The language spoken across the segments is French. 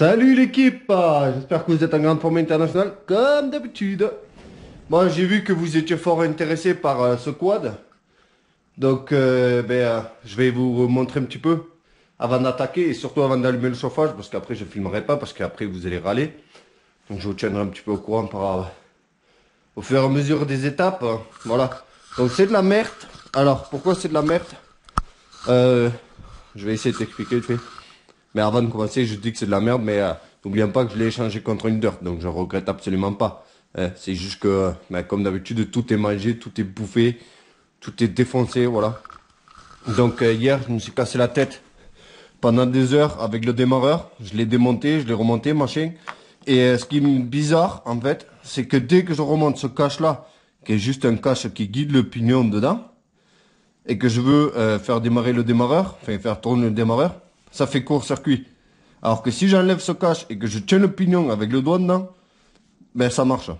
Salut l'équipe, j'espère que vous êtes en grande forme internationale comme d'habitude. Moi j'ai vu que vous étiez fort intéressé par ce quad. Donc je vais vous montrer un petit peu avant d'attaquer et surtout avant d'allumer le chauffage parce qu'après je filmerai pas parce qu'après vous allez râler. Donc je vous tiendrai un petit peu au courant au fur et à mesure des étapes. Voilà. Donc c'est de la merde. Alors pourquoi c'est de la merde? Je vais essayer de t'expliquer vite fait. Mais avant de commencer, je dis que c'est de la merde, mais n'oublions pas que je l'ai échangé contre une dirt, donc je regrette absolument pas. C'est juste que, comme d'habitude, tout est mangé, tout est bouffé, tout est défoncé, voilà. Donc hier, je me suis cassé la tête pendant des heures avec le démarreur. Je l'ai démonté, je l'ai remonté, machin. Et ce qui est bizarre, en fait, c'est que dès que je remonte ce cache-là, qui est juste un cache qui guide le pignon dedans, et que je veux faire démarrer le démarreur, enfin faire tourner le démarreur, ça fait court-circuit. Alors que si j'enlève ce cache et que je tiens le pignon avec le doigt dedans, ben ça marche.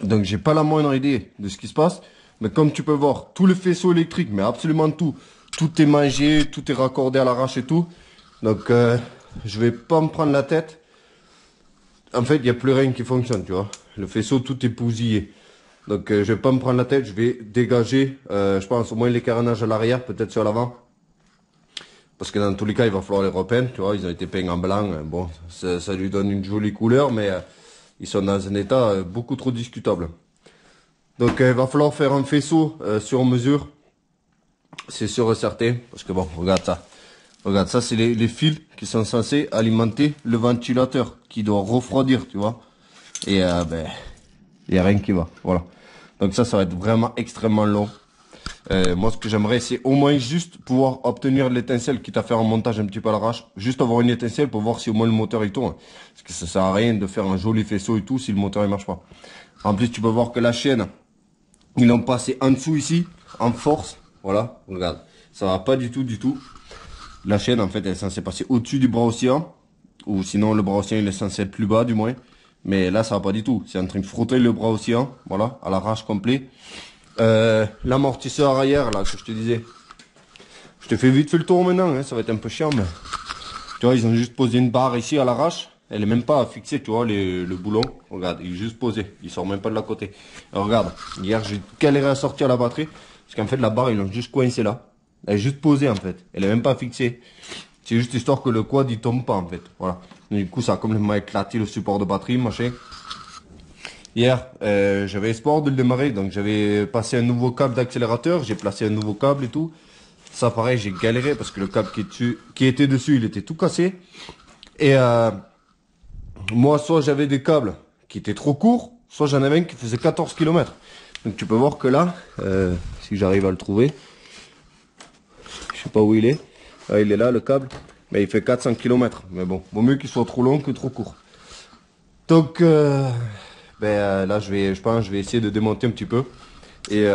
Donc j'ai pas la moindre idée de ce qui se passe. Mais comme tu peux voir, tout le faisceau électrique, mais absolument tout, tout est mangé, tout est raccordé à l'arrache et tout. Donc je vais pas me prendre la tête. En fait, il n'y a plus rien qui fonctionne, tu vois. Le faisceau, tout est bousillé. Donc je vais pas me prendre la tête, je vais dégager, je pense au moins les carénages à l'arrière, peut-être sur l'avant. Parce que dans tous les cas, il va falloir les repeindre, tu vois, ils ont été peints en blanc. Bon, ça lui donne une jolie couleur, mais ils sont dans un état beaucoup trop discutable. Donc il va falloir faire un faisceau sur mesure, c'est sûr et certain. Parce que bon, regarde ça. Regarde, ça c'est les fils qui sont censés alimenter le ventilateur, qui doit refroidir, tu vois. Et il n'y a rien qui va, voilà. Donc ça va être vraiment extrêmement long. Moi, ce que j'aimerais, c'est au moins juste pouvoir obtenir l'étincelle, quitte à faire un montage un petit peu à l'arrache. Juste avoir une étincelle pour voir si au moins le moteur il tourne. Parce que ça sert à rien de faire un joli faisceau et tout si le moteur il marche pas. En plus, tu peux voir que la chaîne, ils l'ont passé en dessous ici, en force. Voilà, regarde. Ça va pas du tout, du tout. La chaîne, en fait, elle est censée passer au-dessus du bras oscillant. Ou sinon, le bras oscillant, il est censé être plus bas, du moins. Mais là, ça va pas du tout. C'est en train de frotter le bras oscillant. Voilà, à l'arrache complet. L'amortisseur arrière là que je te disais, je te fais vite fait le tour maintenant, hein, ça va être un peu chiant, mais tu vois, ils ont juste posé une barre ici à l'arrache, elle est même pas fixée, tu vois, le boulon, regarde, il est juste posé, il sort même pas de la côté. Alors, regarde, hier j'ai galéré à sortir la batterie, parce qu'en fait la barre ils l'ont juste coincée là, elle est juste posée en fait, elle est même pas fixée, c'est juste histoire que le quad il tombe pas en fait, voilà. Du coup ça a complètement éclaté le support de batterie, machin. Hier, j'avais espoir de le démarrer, donc j'avais passé un nouveau câble d'accélérateur, j'ai placé un nouveau câble et tout. Ça, pareil, j'ai galéré parce que le câble qui était dessus, il était tout cassé. Et moi, soit j'avais des câbles qui étaient trop courts, soit j'en avais un qui faisait 14 km. Donc tu peux voir que là, si j'arrive à le trouver, je sais pas où il est. Ah, il est là, le câble, mais il fait 400 km. Mais bon, vaut mieux qu'il soit trop long que trop court. Donc là je pense je vais essayer de démonter un petit peu et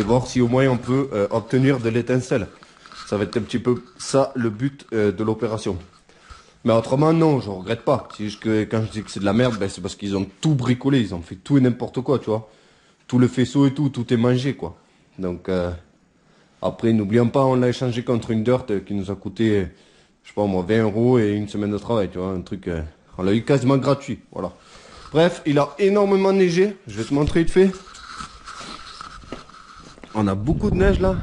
voir si au moins on peut obtenir de l'étincelle. Ça va être un petit peu ça le but de l'opération. Mais autrement non, je regrette pas. C'est juste que quand je dis que c'est de la merde, c'est parce qu'ils ont tout bricolé, ils ont fait tout et n'importe quoi, tu vois. Tout le faisceau et tout est mangé quoi. Donc après n'oublions pas, on l'a échangé contre une dirt qui nous a coûté, je sais pas moi, 20 € et une semaine de travail, tu vois, un truc, on l'a eu quasiment gratuit, voilà. Bref, il a énormément neigé. Je vais te montrer vite fait. On a beaucoup de neige là.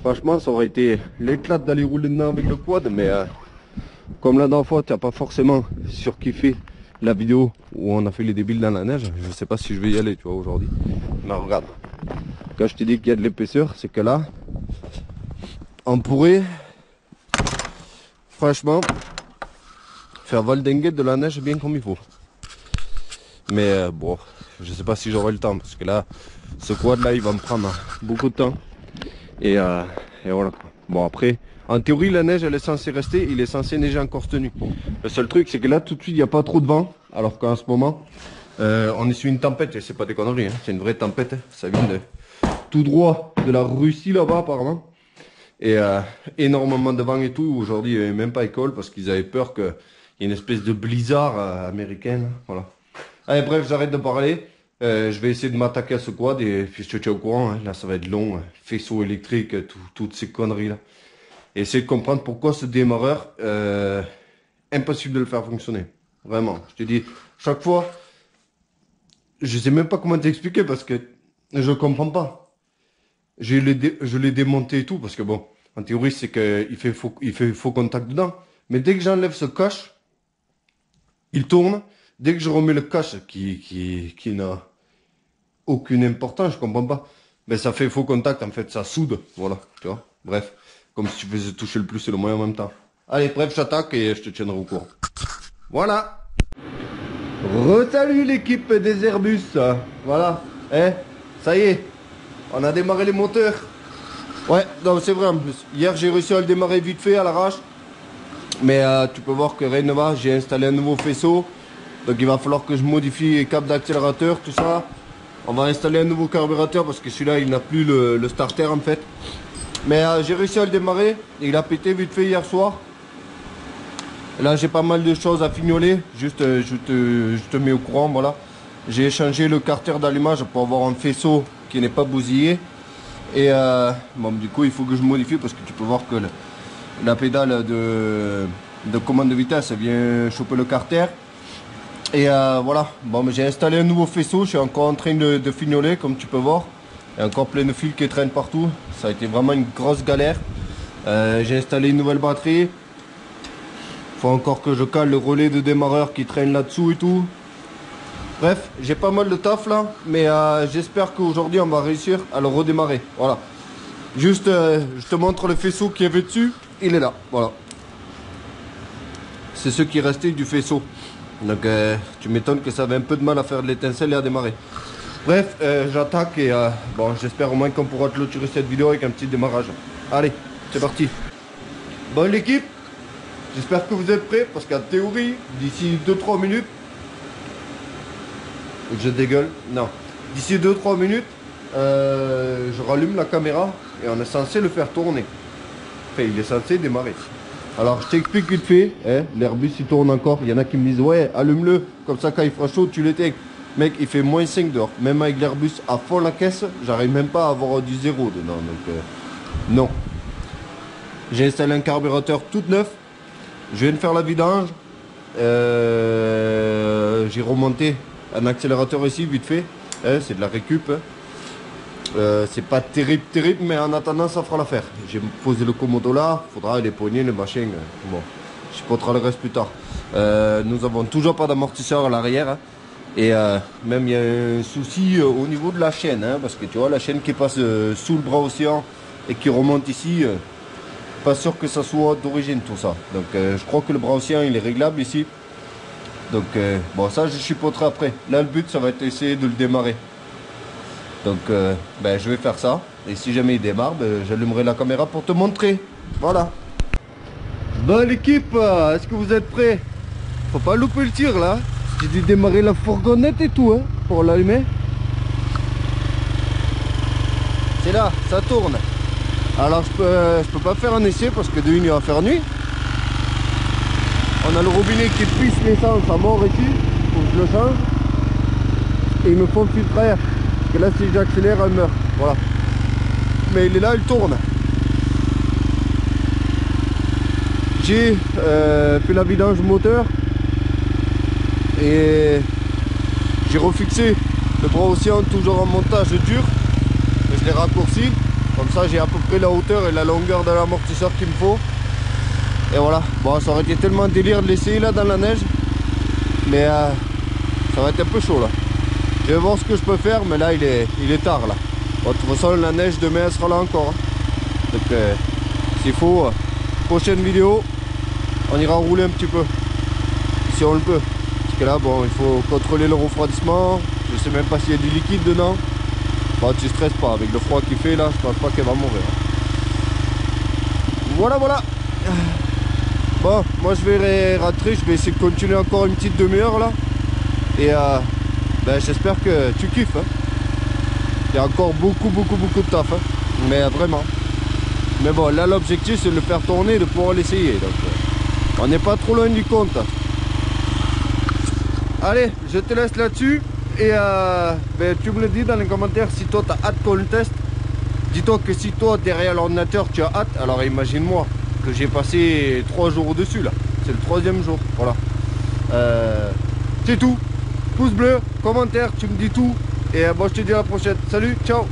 Franchement, ça aurait été l'éclat d'aller rouler dedans avec le quad. Mais comme la dernière fois, tu n'as pas forcément surkiffé la vidéo où on a fait les débiles dans la neige. Je ne sais pas si je vais y aller, tu vois, aujourd'hui. Mais regarde. Quand je te dis qu'il y a de l'épaisseur, c'est que là, on pourrait, franchement, faire valdinguer de la neige bien comme il faut. Mais bon, je sais pas si j'aurai le temps parce que là, ce quad là, il va me prendre beaucoup de temps. Et voilà quoi. Bon après, en théorie, la neige, elle est censée rester, il est censé neiger encore cette nuit. Le seul truc, c'est que là, tout de suite, il n'y a pas trop de vent. Alors qu'en ce moment, on est sur une tempête, et c'est pas des conneries, hein, c'est une vraie tempête. Hein. Ça vient de tout droit de la Russie là-bas apparemment. Et énormément de vent et tout. Aujourd'hui, il n'y avait même pas école parce qu'ils avaient peur qu'il y ait une espèce de blizzard américaine. Voilà. Allez, bref, j'arrête de parler. Je vais essayer de m'attaquer à ce quad et puis je te tiens au courant. Hein. Là, ça va être long. Faisceau électrique, toutes ces conneries là. et essayer de comprendre pourquoi ce démarreur, impossible de le faire fonctionner. Vraiment, je te dis, chaque fois, je sais même pas comment t'expliquer parce que je comprends pas. Je l'ai démonté et tout parce que bon, en théorie, c'est qu'il fait faux contact dedans. Mais dès que j'enlève ce cache, il tourne. Dès que je remets le cache qui n'a aucune importance, je comprends pas. Mais ça fait faux contact, en fait, ça soude. Voilà, tu vois. Bref, comme si tu faisais toucher le plus et le moins en même temps. Allez, bref, j'attaque et je te tiendrai au courant. Voilà. Re-salut l'équipe des Airbus. Voilà. Ça y est. On a démarré les moteurs. Ouais, non, c'est vrai en plus. Hier, j'ai réussi à le démarrer vite fait à l'arrache. Mais tu peux voir que rien ne va. J'ai installé un nouveau faisceau. Donc il va falloir que je modifie les câbles d'accélérateur, tout ça. On va installer un nouveau carburateur parce que celui-là, il n'a plus le starter en fait. Mais j'ai réussi à le démarrer. Il a pété vite fait hier soir. Là, j'ai pas mal de choses à fignoler. Juste, je te mets au courant, voilà. J'ai échangé le carter d'allumage pour avoir un faisceau qui n'est pas bousillé. Et bon, du coup, il faut que je modifie parce que tu peux voir que la pédale de commande de vitesse vient choper le carter. Et voilà, bon, j'ai installé un nouveau faisceau. Je suis encore en train de fignoler, comme tu peux voir. Il y a encore plein de fils qui traînent partout. Ça a été vraiment une grosse galère. J'ai installé une nouvelle batterie. Faut encore que je cale le relais de démarreur qui traîne là-dessous et tout. Bref, j'ai pas mal de taf là, mais j'espère qu'aujourd'hui on va réussir à le redémarrer. Voilà. Juste, je te montre le faisceau qui avait dessus. Il est là, voilà. C'est ce qui restait du faisceau. Donc tu m'étonnes que ça avait un peu de mal à faire de l'étincelle et à démarrer. Bref, j'attaque et bon, j'espère au moins qu'on pourra clôturer cette vidéo avec un petit démarrage. Allez, c'est parti. Bon l'équipe, j'espère que vous êtes prêts parce qu'en théorie, d'ici 2-3 minutes, je dégueule, non, d'ici 2-3 minutes, je rallume la caméra et on est censé le faire tourner. Enfin, il est censé démarrer. Alors je t'explique vite fait, hein, l'Airbus il tourne encore, il y en a qui me disent ouais allume-le, comme ça quand il fera chaud tu l'éteins. Mec il fait moins 5 dehors, même avec l'Airbus à fond la caisse, j'arrive même pas à avoir du zéro dedans, donc non. J'ai installé un carburateur tout neuf, je viens de faire la vidange, j'ai remonté un accélérateur ici vite fait, hein, c'est de la récup. Hein. C'est pas terrible, mais en attendant ça fera l'affaire. J'ai posé le commodo là, faudra les poignées, le machin. Bon, je supporterai le reste plus tard. Nous avons toujours pas d'amortisseur à l'arrière. Hein, et même il y a un souci au niveau de la chaîne. Hein, parce que tu vois la chaîne qui passe sous le bras océan et qui remonte ici. Pas sûr que ça soit d'origine tout ça. Donc je crois que le bras océan il est réglable ici. Donc bon ça je supporterai après. Là le but ça va être d'essayer de le démarrer. Donc ben, je vais faire ça. Et si jamais il démarre, ben, j'allumerai la caméra pour te montrer. Voilà. Bon l'équipe, est-ce que vous êtes prêts? Faut pas louper le tir là. J'ai dû démarrer la fourgonnette et tout hein, pour l'allumer. C'est là, ça tourne. Alors je peux pas faire un essai parce que de une il va faire nuit. On a le robinet qui pisse l'essence à mort ici. Faut que je le change. Et il me faut le filtre à air. Et là si j'accélère elle meurt, voilà. Mais il est là, il tourne. J'ai fait la vidange moteur et j'ai refixé le bras océan toujours en montage dur. Et je l'ai raccourci, comme ça j'ai à peu près la hauteur et la longueur de l'amortisseur qu'il me faut. Et voilà, bon ça aurait été tellement délire de l'essayer là dans la neige. Mais ça va être un peu chaud là. Je vais voir ce que je peux faire, mais là il est tard là. Bon, de toute façon la neige demain elle sera là encore. Hein. Donc s'il faut, prochaine vidéo, on ira rouler un petit peu. Si on le peut. Parce que là bon il faut contrôler le refroidissement. Je sais même pas s'il y a du liquide dedans. Bon tu stresses pas, avec le froid qu'il fait là, je pense pas qu'elle va mourir. Voilà. Bon, moi je vais rentrer, je vais essayer de continuer encore une petite demi-heure là. Et ben, j'espère que tu kiffes. Hein. Il y a encore beaucoup de taf. Hein. Mais vraiment. Mais bon, là l'objectif c'est de le faire tourner et de pouvoir l'essayer. Donc on n'est pas trop loin du compte. Allez, je te laisse là-dessus. Et ben, tu me le dis dans les commentaires si toi tu as hâte qu'on le teste. Dis-toi que si toi derrière l'ordinateur tu as hâte, alors imagine-moi. que j'ai passé 3 jours au-dessus là. C'est le 3e jour, voilà. C'est tout. Pouce bleu, commentaire, tu me dis tout. Et bon, je te dis à la prochaine. Salut, ciao.